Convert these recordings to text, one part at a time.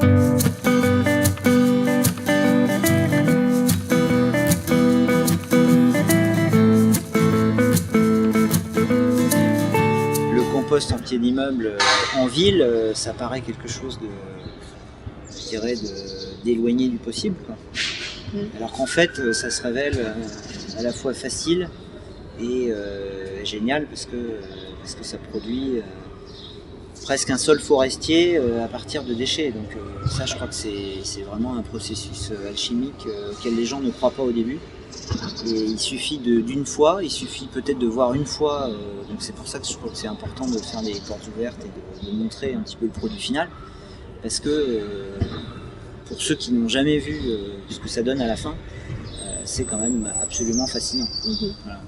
Le compost en pied d'immeuble en ville, ça paraît quelque chose de, je dirais, d'éloigné du possible, quoi. Alors qu'en fait, ça se révèle à la fois facile et génial parce que ça produit presque un sol forestier à partir de déchets. Donc ça, je crois que c'est vraiment un processus alchimique auquel les gens ne croient pas au début. Et il suffit d'une fois, il suffit peut-être de voir une fois, donc c'est pour ça que je crois que c'est important de faire des portes ouvertes et de montrer un petit peu le produit final, parce que pour ceux qui n'ont jamais vu ce que ça donne à la fin, c'est quand même absolument fascinant. Voilà.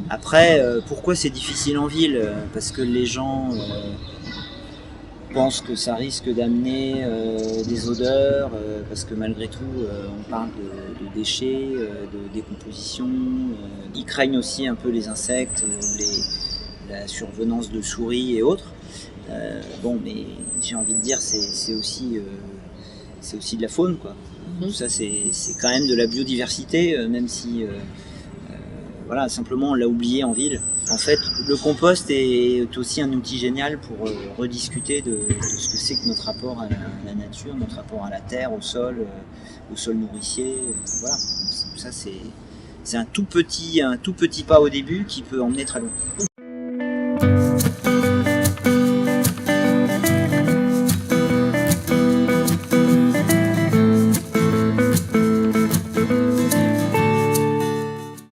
Après, pourquoi c'est difficile en ville? Parce que les gens pense que ça risque d'amener des odeurs, parce que malgré tout, on parle de déchets, de décomposition. Ils craignent aussi un peu les insectes, la survenance de souris et autres. Bon, mais j'ai envie de dire, c'est aussi de la faune, quoi. Tout ça, c'est quand même de la biodiversité, même si voilà, simplement on l'a oublié en ville. En fait, le compost est aussi un outil génial pour rediscuter de ce que c'est que notre rapport à la nature, notre rapport à la terre, au sol nourricier. Voilà. Ça, c'est un tout petit pas au début qui peut emmener très loin.